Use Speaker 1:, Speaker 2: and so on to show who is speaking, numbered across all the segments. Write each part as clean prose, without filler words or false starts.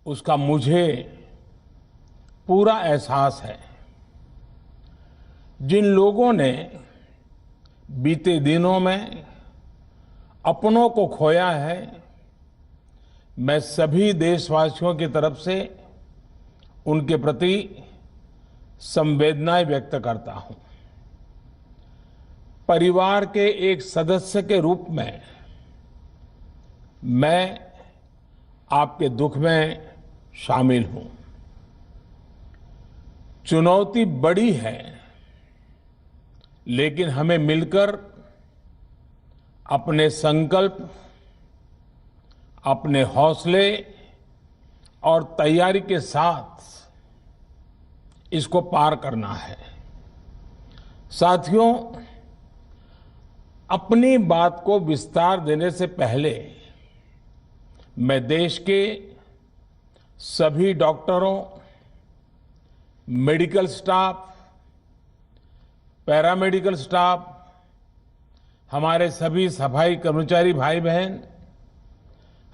Speaker 1: उसका मुझे पूरा एहसास है। जिन लोगों ने बीते दिनों में अपनों को खोया है, मैं सभी देशवासियों की तरफ से उनके प्रति संवेदनाएं व्यक्त करता हूं। परिवार के एक सदस्य के रूप में मैं आपके दुख में शामिल हूं। चुनौती बड़ी है, लेकिन हमें मिलकर अपने संकल्प, अपने हौसले और तैयारी के साथ इसको पार करना है। साथियों, अपनी बात को विस्तार देने से पहले मैं देश के सभी डॉक्टरों, मेडिकल स्टाफ, पैरामेडिकल स्टाफ, हमारे सभी सफाई कर्मचारी भाई बहन,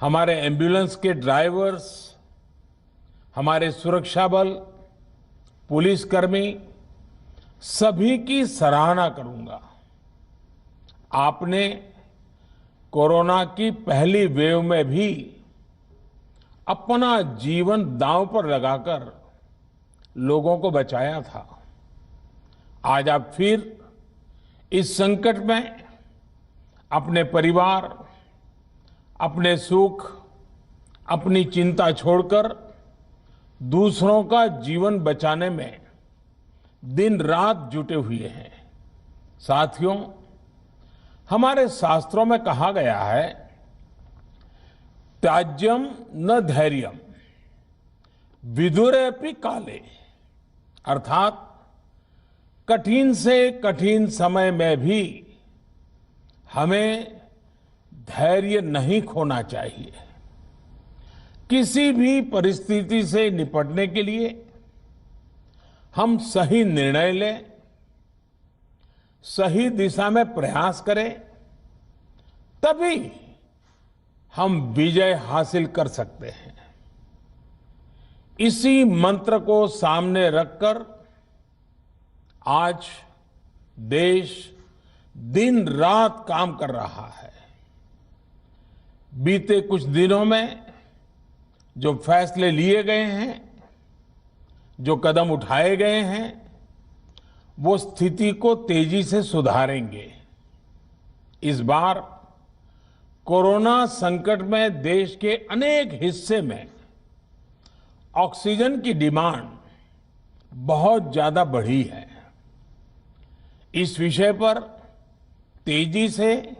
Speaker 1: हमारे एम्बुलेंस के ड्राइवर्स, हमारे सुरक्षा बल, पुलिसकर्मी, सभी की सराहना करूंगा। आपने कोरोना की पहली वेव में भी अपना जीवन दांव पर लगाकर लोगों को बचाया था। आज आप फिर इस संकट में अपने परिवार, अपने सुख, अपनी चिंता छोड़कर दूसरों का जीवन बचाने में दिन रात जुटे हुए हैं। साथियों, हमारे शास्त्रों में कहा गया है, त्याज्यम न धैर्यम विदुरेऽपि काले, अर्थात कठिन से कठिन समय में भी हमें धैर्य नहीं खोना चाहिए। किसी भी परिस्थिति से निपटने के लिए हम सही निर्णय लें, सही दिशा में प्रयास करें, तभी हम विजय हासिल कर सकते हैं। इसी मंत्र को सामने रखकर आज देश दिन रात काम कर रहा है। बीते कुछ दिनों में जो फैसले लिए गए हैं, जो कदम उठाए गए हैं, वो स्थिति को तेजी से सुधारेंगे। इस बार कोरोना संकट में देश के अनेक हिस्से में ऑक्सीजन की डिमांड बहुत ज्यादा बढ़ी है। इस विषय पर तेजी से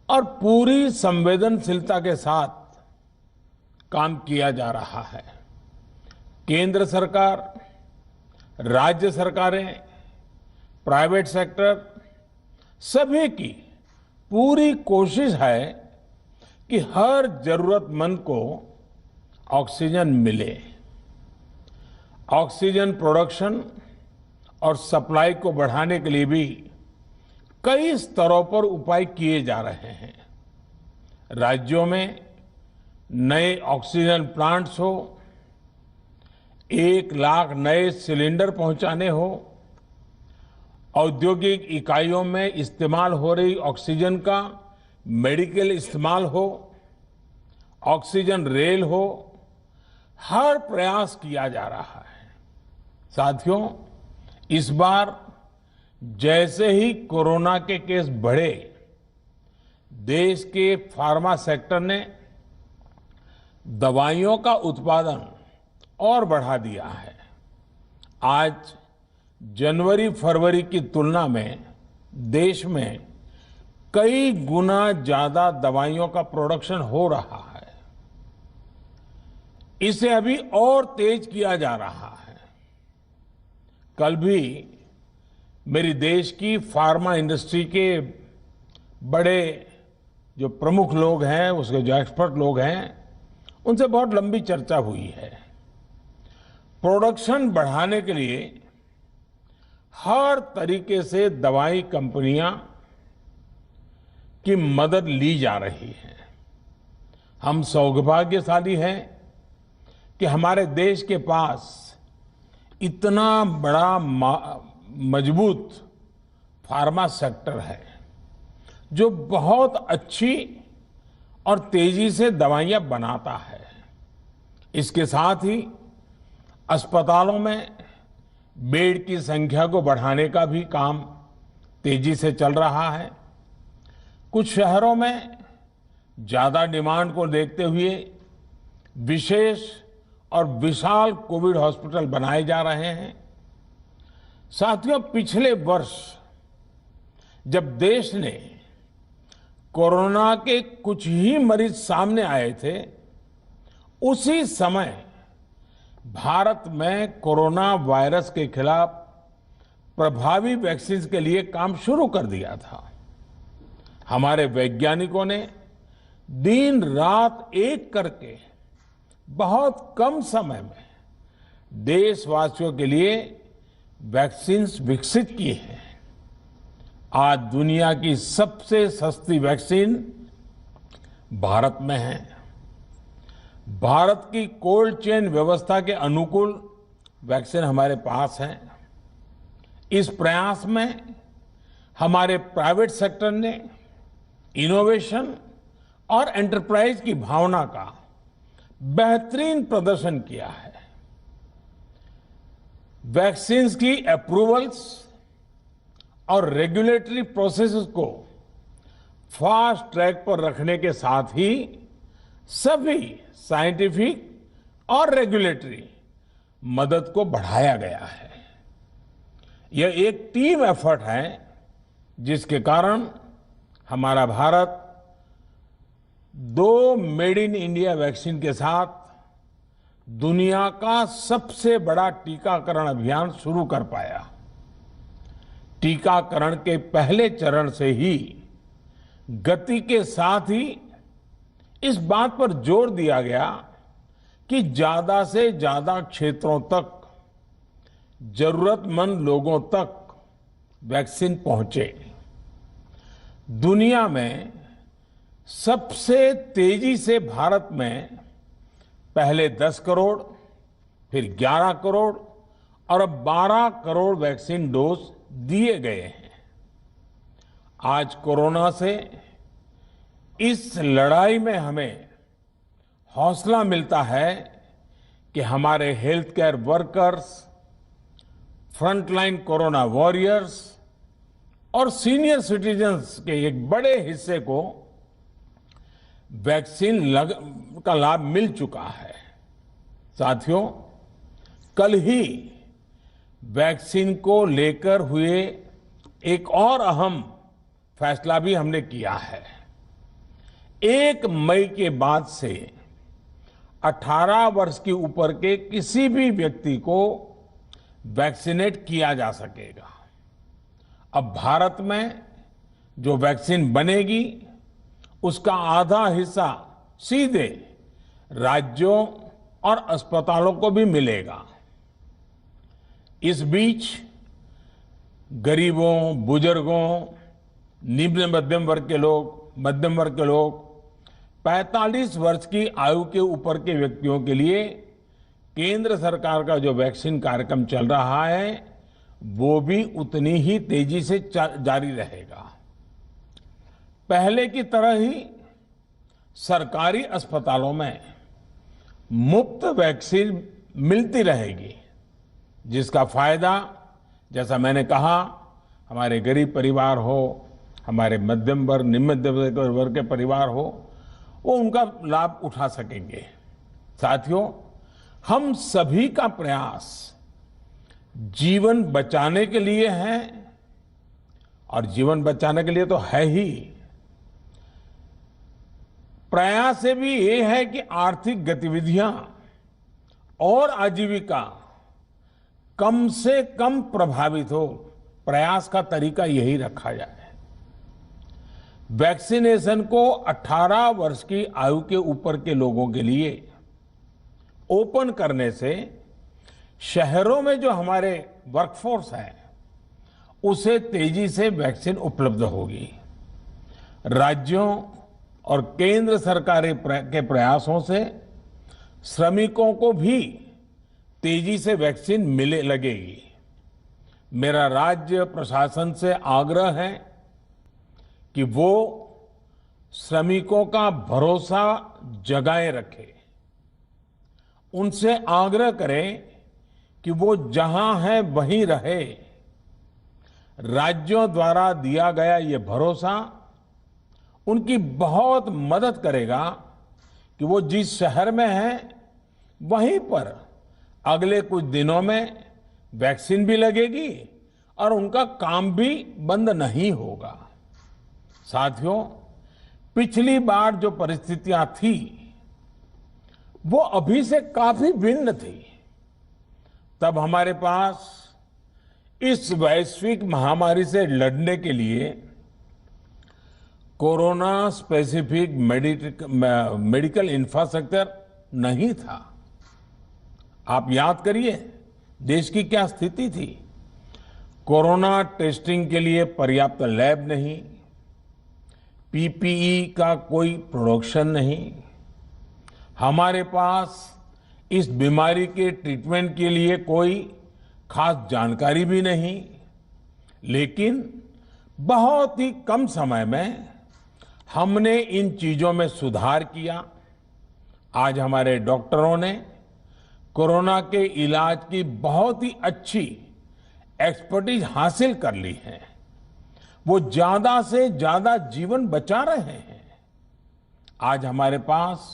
Speaker 1: और पूरी संवेदनशीलता के साथ काम किया जा रहा है। केंद्र सरकार, राज्य सरकारें, प्राइवेट सेक्टर, सभी की पूरी कोशिश है कि हर जरूरतमंद को ऑक्सीजन मिले। ऑक्सीजन प्रोडक्शन और सप्लाई को बढ़ाने के लिए भी कई स्तरों पर उपाय किए जा रहे हैं। राज्यों में नए ऑक्सीजन प्लांट्स हो, 1 लाख नए सिलेंडर पहुंचाने हो, औद्योगिक इकाइयों में इस्तेमाल हो रही ऑक्सीजन का मेडिकल इस्तेमाल हो, ऑक्सीजन रेल हो, हर प्रयास किया जा रहा है। साथियों, इस बार जैसे ही कोरोना के केस बढ़े, देश के फार्मा सेक्टर ने दवाइयों का उत्पादन और बढ़ा दिया है। आज जनवरी-फरवरी की तुलना में देश में कई गुना ज्यादा दवाइयों का प्रोडक्शन हो रहा है। इसे अभी और तेज किया जा रहा है। कल भी मेरी देश की फार्मा इंडस्ट्री के बड़े जो प्रमुख लोग हैं, उसके जो एक्सपर्ट लोग हैं, उनसे बहुत लंबी चर्चा हुई है। प्रोडक्शन बढ़ाने के लिए हर तरीके से दवाई कंपनियां की मदद ली जा रही है। हम सौभाग्यशाली हैं कि हमारे देश के पास इतना बड़ा मजबूत फार्मा सेक्टर है जो बहुत अच्छी और तेजी से दवाइयां बनाता है। इसके साथ ही अस्पतालों में बेड की संख्या को बढ़ाने का भी काम तेजी से चल रहा है। कुछ शहरों में ज्यादा डिमांड को देखते हुए विशेष और विशाल कोविड हॉस्पिटल बनाए जा रहे हैं। साथियों, पिछले वर्ष जब देश ने कोरोना के कुछ ही मरीज सामने आए थे, उसी समय भारत में कोरोना वायरस के खिलाफ प्रभावी वैक्सीन के लिए काम शुरू कर दिया था। हमारे वैज्ञानिकों ने दिन रात एक करके बहुत कम समय में देशवासियों के लिए वैक्सीन विकसित की है। आज दुनिया की सबसे सस्ती वैक्सीन भारत में है। भारत की कोल्ड चेन व्यवस्था के अनुकूल वैक्सीन हमारे पास है। इस प्रयास में हमारे प्राइवेट सेक्टर ने इनोवेशन और एंटरप्राइज की भावना का बेहतरीन प्रदर्शन किया है। वैक्सीन की अप्रूवल्स और रेगुलेटरी प्रोसेसेस को फास्ट ट्रैक पर रखने के साथ ही सभी साइंटिफिक और रेगुलेटरी मदद को बढ़ाया गया है। यह एक टीम एफर्ट है जिसके कारण हमारा Bharat 2 made in India vaccine के साथ दुनिया का सबसे बड़ा टीकाकरण अभियान शुरू कर पाया। टीकाकरण के पहले चरण से ही गति के साथ ही इस बात पर जोर दिया गया कि ज्यादा से ज्यादा क्षेत्रों तक, जरूरतमंद लोगों तक वैक्सीन पहुंचे। दुनिया में सबसे तेजी से भारत में पहले 10 करोड़, फिर 11 करोड़ और अब 12 करोड़ वैक्सीन डोज दिए गए हैं। आज कोरोना से इस लड़ाई में हमें हौसला मिलता है कि हमारे health care workers, frontline corona warriors और सीनियर सिटीजन्स के एक बड़े हिस्से को वैक्सीन का लाभ मिल चुका है। साथियों, कल ही वैक्सीन को लेकर हुए एक और अहम फैसला भी हमने किया है। 1 मई के बाद से 18 वर्ष के ऊपर के किसी भी व्यक्ति को वैक्सीनेट किया जा सकेगा। अब भारत में जो वैक्सीन बनेगी उसका आधा हिस्सा सीधे राज्यों और अस्पतालों को भी मिलेगा। इस बीच गरीबों, बुजुर्गों, निम्न मध्यम वर्ग के लोग 45 वर्ष की आयु के ऊपर के व्यक्तियों के लिए केंद्र सरकार का जो वैक्सीन कार्यक्रम चल रहा है वो भी उतनी ही तेजी से जारी रहेगा। पहले की तरह ही सरकारी अस्पतालों में मुफ्त वैक्सीन मिलती रहेगी, जिसका फायदा, जैसा मैंने कहा, हमारे गरीब परिवार हो, हमारे मध्यम वर्ग, निम्न मध्यम वर्ग के परिवार हो, वो उनका लाभ उठा सकेंगे। साथियों, हम सभी का प्रयास जीवन बचाने के लिए है और जीवन बचाने के लिए तो है ही, प्रयास से भी ये है कि आर्थिक गतिविधियां और आजीविका कम से कम प्रभावित हो। प्रयास का तरीका यही रखा जाए। वैक्सीनेशन को 18 वर्ष की आयु के ऊपर के लोगों के लिए ओपन करने से शहरों में जो हमारे वर्कफोर्स है उसे तेजी से वैक्सीन उपलब्ध होगी। राज्यों और केंद्र सरकार के प्रयासों से श्रमिकों को भी तेजी से वैक्सीन मिले लगेगी। मेरा राज्य प्रशासन से आग्रह है कि वो श्रमिकों का भरोसा जगाए रखे। उनसे आग्रह करें कि वो जहां है वहीं रहे। राज्यों द्वारा दिया गया ये भरोसा उनकी बहुत मदद करेगा कि वो जिस शहर में हैं वहीं पर अगले कुछ दिनों में वैक्सीन भी लगेगी और उनका काम भी बंद नहीं होगा। साथियों, पिछली बार जो परिस्थितियां थी वो अभी से काफी भिन्न थी। तब हमारे पास इस वैश्विक महामारी से लड़ने के लिए कोरोना स्पेसिफिक मेडिकल इंफ्रास्ट्रक्चर नहीं था। आप याद करिए देश की क्या स्थिति थी। कोरोना टेस्टिंग के लिए पर्याप्त लैब नहीं, पीपीई का कोई प्रोडक्शन नहीं, हमारे पास इस बीमारी के ट्रीटमेंट के लिए कोई खास जानकारी भी नहीं। लेकिन बहुत ही कम समय में हमने इन चीजों में सुधार किया। आज हमारे डॉक्टरों ने कोरोना के इलाज की बहुत ही अच्छी एक्सपर्टीज हासिल कर ली है। वो ज्यादा से ज्यादा जीवन बचा रहे हैं। आज हमारे पास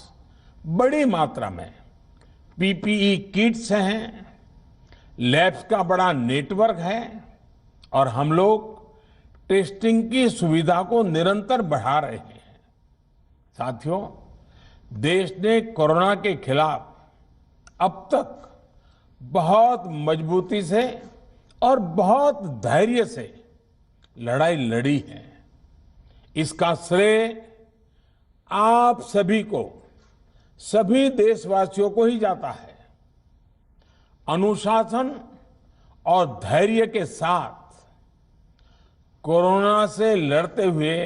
Speaker 1: बड़ी मात्रा में पीपीई किट्स हैं, लैब्स का बड़ा नेटवर्क है और हम लोग टेस्टिंग की सुविधा को निरंतर बढ़ा रहे हैं। साथियों, देश ने कोरोना के खिलाफ अब तक बहुत मजबूती से और बहुत धैर्य से लड़ाई लड़ी है। इसका श्रेय आप सभी को, सभी देशवासियों को ही जाता है। अनुशासन और धैर्य के साथ कोरोना से लड़ते हुए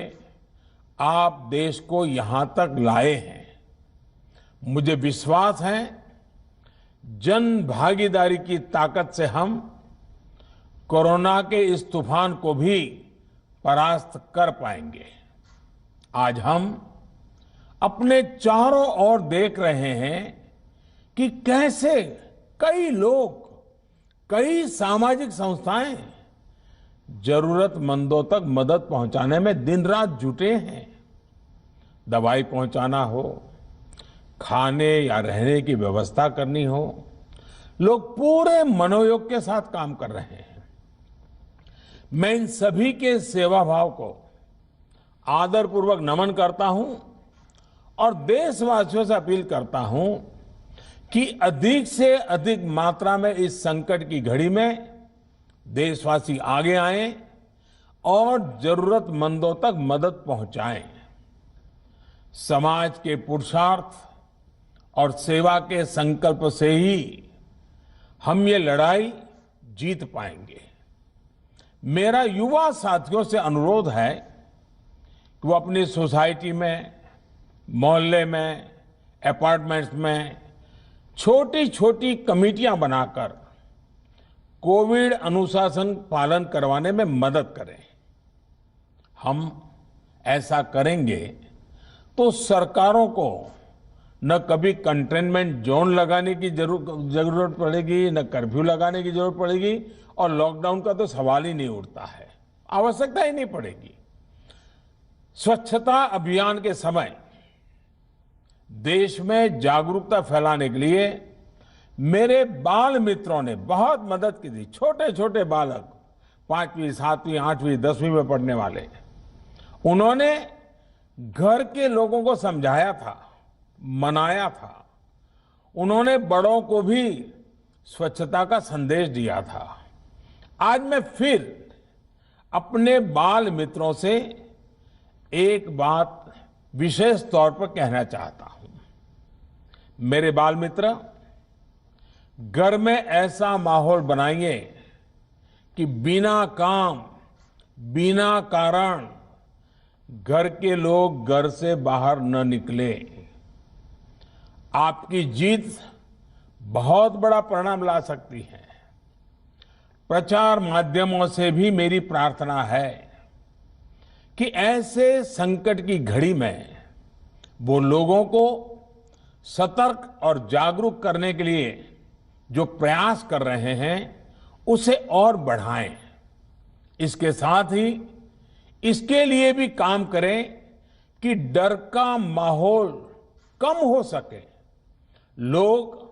Speaker 1: आप देश को यहां तक लाए हैं। मुझे विश्वास है जन भागीदारी की ताकत से हम कोरोना के इस तूफान को भी परास्त कर पाएंगे। आज हम अपने चारों ओर देख रहे हैं कि कैसे कई लोग, कई सामाजिक संस्थाएं जरूरतमंदों तक मदद पहुंचाने में दिन रात जुटे हैं। दवाई पहुंचाना हो, खाने या रहने की व्यवस्था करनी हो, लोग पूरे मनोयोग के साथ काम कर रहे हैं। मैं इन सभी के सेवा भाव को आदरपूर्वक नमन करता हूं और देशवासियों से अपील करता हूं कि अधिक से अधिक मात्रा में इस संकट की घड़ी में देशवासी आगे आएं और जरूरतमंदों तक मदद पहुंचाएं। समाज के पुरुषार्थ और सेवा के संकल्प से ही हम ये लड़ाई जीत पाएंगे। मेरा युवा साथियों से अनुरोध है कि वो अपनी सोसाइटी में, मोहल्ले में, अपार्टमेंट्स में छोटी छोटी कमेटियां बनाकर कोविड अनुशासन पालन करवाने में मदद करें। हम ऐसा करेंगे तो सरकारों को न कभी कंटेनमेंट जोन लगाने की जरूरत पड़ेगी, न कर्फ्यू लगाने की जरूरत पड़ेगी और लॉकडाउन का तो सवाल ही नहीं उठता है, आवश्यकता ही नहीं पड़ेगी। स्वच्छता अभियान के समय देश में जागरूकता फैलाने के लिए मेरे बाल मित्रों ने बहुत मदद की थी। छोटे छोटे बालक, 5वीं, 7वीं, 8वीं, 10वीं में पढ़ने वाले, उन्होंने घर के लोगों को समझाया था, मनाया था। उन्होंने बड़ों को भी स्वच्छता का संदेश दिया था। आज मैं फिर अपने बाल मित्रों से एक बात विशेष तौर पर कहना चाहता हूं। मेरे बाल मित्र, घर में ऐसा माहौल बनाइए कि बिना काम, बिना कारण घर के लोग घर से बाहर न निकले। आपकी जीत बहुत बड़ा परिणाम ला सकती है। प्रचार माध्यमों से भी मेरी प्रार्थना है कि ऐसे संकट की घड़ी में वो लोगों को सतर्क और जागरूक करने के लिए जो प्रयास कर रहे हैं उसे और बढ़ाएं। इसके साथ ही इसके लिए भी काम करें कि डर का माहौल कम हो सके, लोग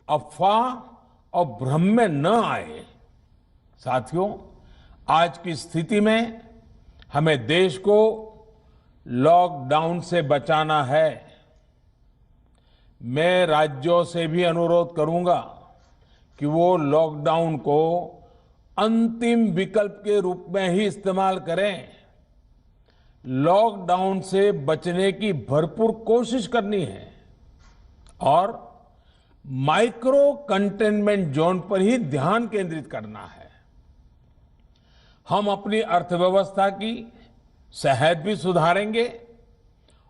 Speaker 1: अफवाह और भ्रम में न आए। साथियों, आज की स्थिति में हमें देश को लॉकडाउन से बचाना है। मैं राज्यों से भी अनुरोध करूंगा कि वो लॉकडाउन को अंतिम विकल्प के रूप में ही इस्तेमाल करें। लॉकडाउन से बचने की भरपूर कोशिश करनी है और माइक्रो कंटेनमेंट जोन पर ही ध्यान केंद्रित करना है। हम अपनी अर्थव्यवस्था की सेहत भी सुधारेंगे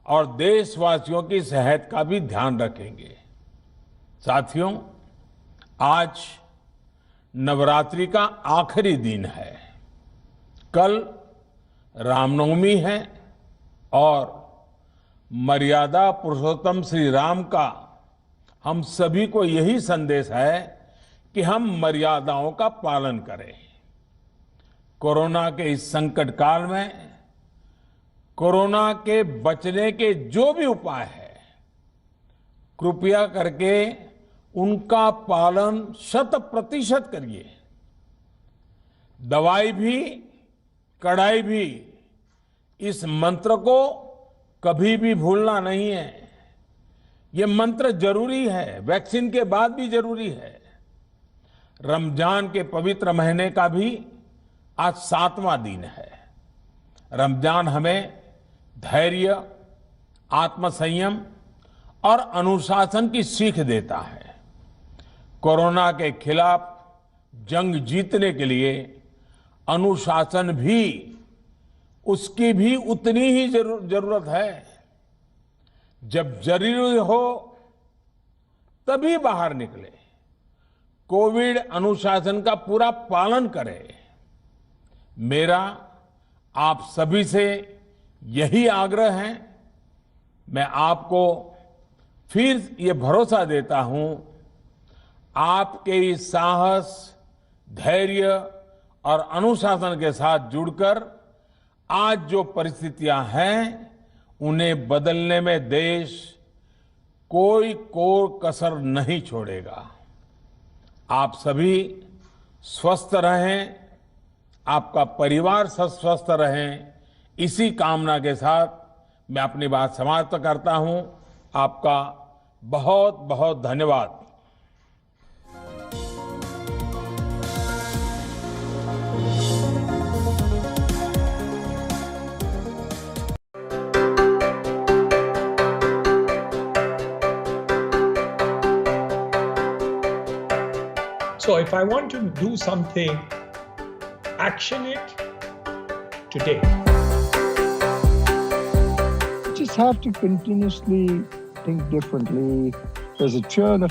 Speaker 1: और देशवासियों की सेहत का भी ध्यान रखेंगे। साथियों, आज नवरात्रि का आखिरी दिन है। कल रामनवमी है और मर्यादा पुरुषोत्तम श्री राम का हम सभी को यही संदेश है कि हम मर्यादाओं का पालन करें। कोरोना के इस संकट काल में कोरोना के बचने के जो भी उपाय है, कृपया करके उनका पालन 100% करिए। दवाई भी कड़ाई भी, इस मंत्र को कभी भी भूलना नहीं है। ये मंत्र जरूरी है, वैक्सीन के बाद भी जरूरी है। रमजान के पवित्र महीने का भी आज 7वां दिन है। रमजान हमें धैर्य, आत्मसंयम और अनुशासन की सीख देता है। कोरोना के खिलाफ जंग जीतने के लिए अनुशासन भी, उसकी भी उतनी ही जरूरत है। जब जरूरी हो तभी बाहर निकले। कोविड अनुशासन का पूरा पालन करें। मेरा आप सभी से यही आग्रह है। मैं आपको फिर ये भरोसा देता हूं, आपके इस साहस, धैर्य और अनुशासन के साथ जुड़कर आज जो परिस्थितियां हैं उन्हें बदलने में देश कोई कोर कसर नहीं छोड़ेगा। आप सभी स्वस्थ रहें, आपका परिवार स्वस्थ रहे, इसी कामना के साथ मैं अपनी बात समाप्त करता हूं। आपका बहुत बहुत धन्यवाद।
Speaker 2: So if I want to do something, action it today.
Speaker 3: You just have to continuously think differently. There's a churn of